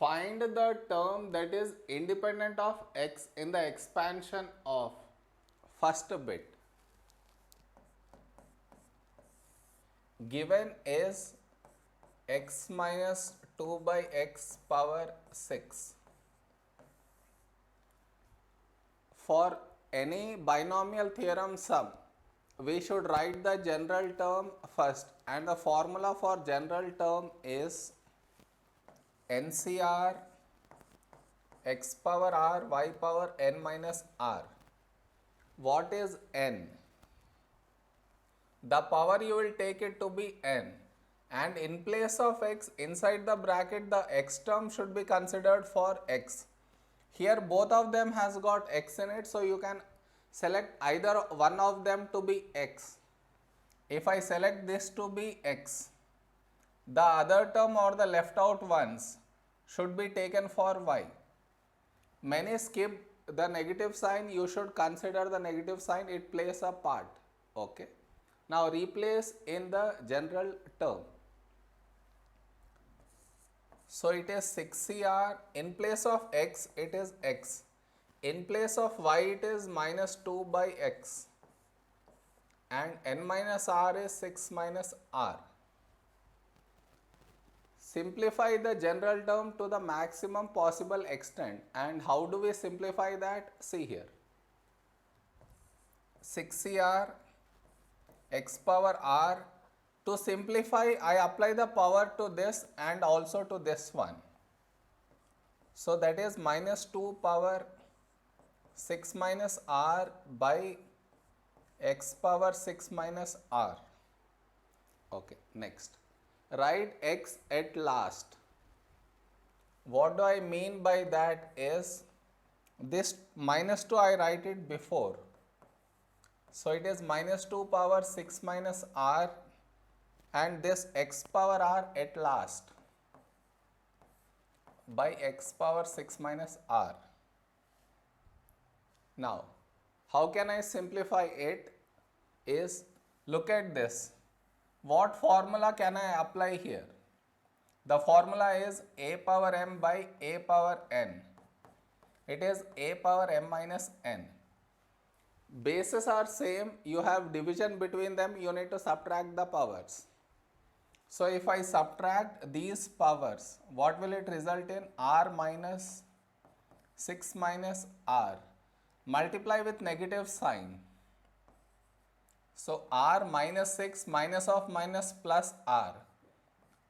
Find the term that is independent of x in the expansion of first bit. Given is x minus 2 by x power 6. For any binomial theorem sum, we should write the general term first, and the formula for general term is NCR x power r y power n minus r. What is n? The power you will take it to be n, and in place of x inside the bracket the x term should be considered for x. Here both of them has got x in it, so you can select either one of them to be x. If I select this to be x, the other term or the left out ones should be taken for y. Many skip the negative sign, you should consider the negative sign, it plays a part. Okay. Now replace in the general term. So it is 6CR, in place of x it is x, in place of y it is minus 2 by x, and n minus r is 6 minus r. Simplify the general term to the maximum possible extent, and how do we simplify that? See here. 6CR x power r. To simplify, I apply the power to this and also to this one. So that is minus 2 power 6 minus r by x power 6 minus r. Okay, next. Write x at last. What do I mean by that is, this minus 2 I write it before. So it is minus 2 power 6 minus r, and this x power r at last by x power 6 minus r. Now, how can I simplify it is, look at this. What formula can I apply here? The formula is a power m by a power n. It is a power m minus n. Bases are same, you have division between them, you need to subtract the powers. So if I subtract these powers, what will it result in? R minus 6 minus r. Multiply with negative sign. So r minus 6 minus of minus plus r.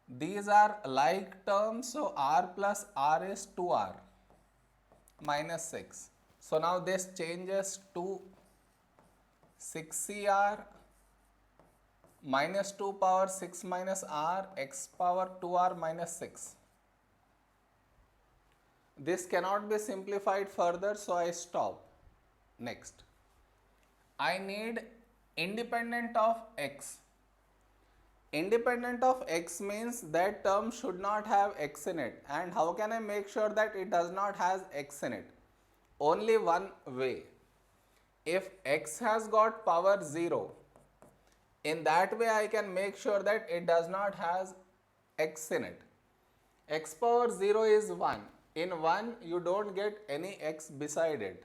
These are like terms, so r plus r is 2r minus 6. So now this changes to 6CR minus 2 power 6 minus r x power 2r minus 6. This cannot be simplified further, so I stop. Next, I need independent of x. Independent of x means that term should not have x in it. And how can I make sure that it does not have x in it? Only one way. If x has got power 0, in that way I can make sure that it does not have x in it. X power 0 is 1. In 1 you don't get any x beside it.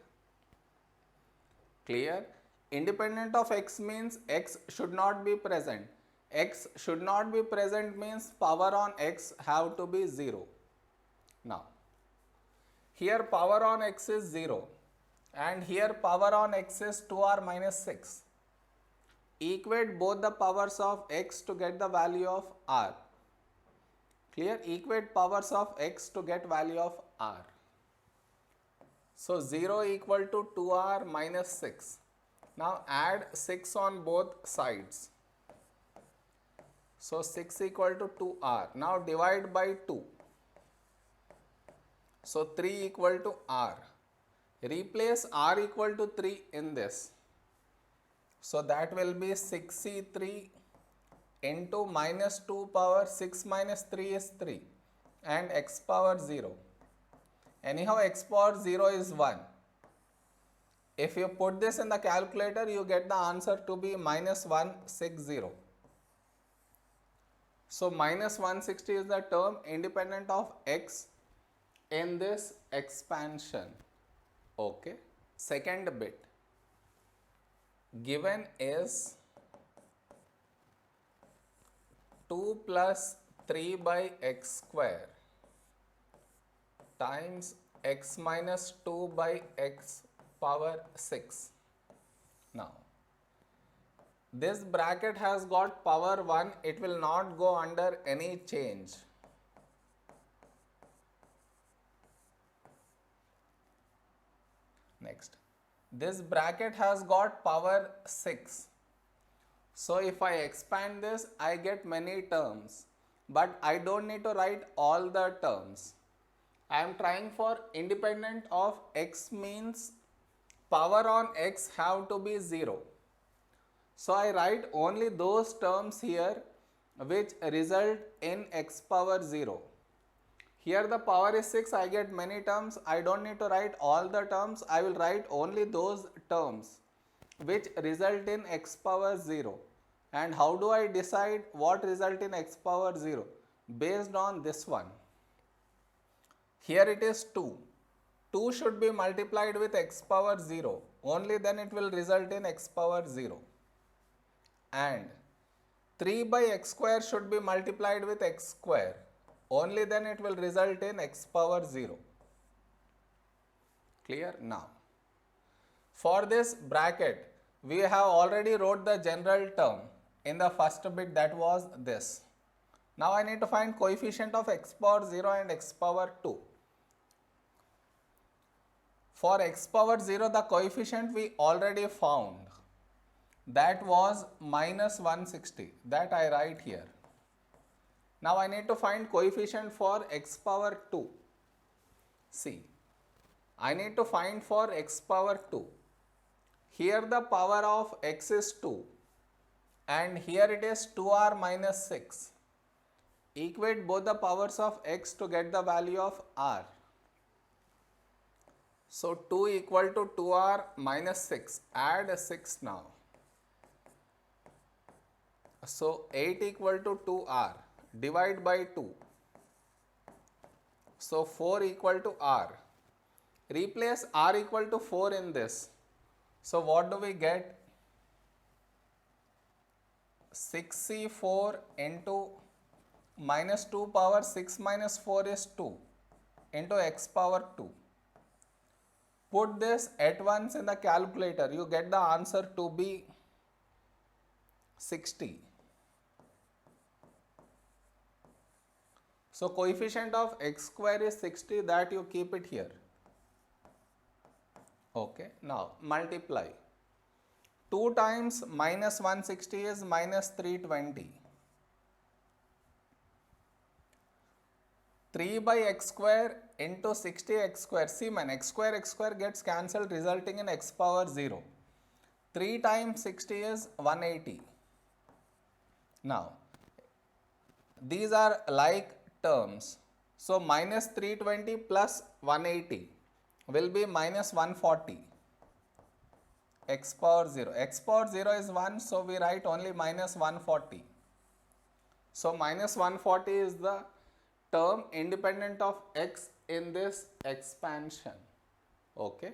Clear? Independent of x means x should not be present. X should not be present means power on x have to be 0. Now, here power on x is 0 and here power on x is 2r minus 6. Equate both the powers of x to get the value of r. Clear? Equate powers of x to get value of r. So 0 equal to 2r minus 6. Now add 6 on both sides. So 6 equal to 2r. Now divide by 2. So 3 equal to r. Replace r equal to 3 in this. So that will be 6c3 into minus 2 power 6 minus 3 is 3 and x power 0. Anyhow x power 0 is 1. If you put this in the calculator, you get the answer to be minus 160. So minus 160 is the term independent of x in this expansion. Okay. Second bit given is 2 plus 3 by x square times x minus 2 by x power 6. Now, this bracket has got power 1, it will not go under any change. Next, this bracket has got power 6. So if I expand this, I get many terms, but I don't need to write all the terms. I am trying for independent of x, means power on x have to be 0. So I write only those terms here which result in x power 0. Here the power is 6, I get many terms, I don't need to write all the terms, I will write only those terms which result in x power 0. And how do I decide what result in x power 0? Based on this one. Here it is 2. 2 should be multiplied with x power 0. Only then it will result in x power 0. And 3 by x square should be multiplied with x square. Only then it will result in x power 0. Clear? Now, for this bracket, we have already wrote the general term in the first bit, that was this. Now I need to find coefficient of x power 0 and x power 2. For x power 0, the coefficient we already found. That was minus 160. That I write here. Now I need to find coefficient for x power 2. See, I need to find for x power 2. Here the power of x is 2 and here it is 2r minus 6. Equate both the powers of x to get the value of r. So 2 equal to 2r minus 6. Add 6 now. So 8 equal to 2r. Divide by 2. So 4 equal to r. Replace r equal to 4 in this. So what do we get? 6c4 into minus 2 power 6 minus 4 is 2 into x power 2. Put this at once in the calculator. You get the answer to be 60. So coefficient of x square is 60, that you keep it here. Okay, now multiply. 2 times minus 160 is minus 320. 3 by x square into 60 x square. See man, x square gets cancelled, resulting in x power 0. 3 times 60 is 180. Now, these are like terms. So minus 320 plus 180 will be minus 140. X power 0. X power 0 is 1, so we write only minus 140. So minus 140 is the term independent of x in this expansion. Okay.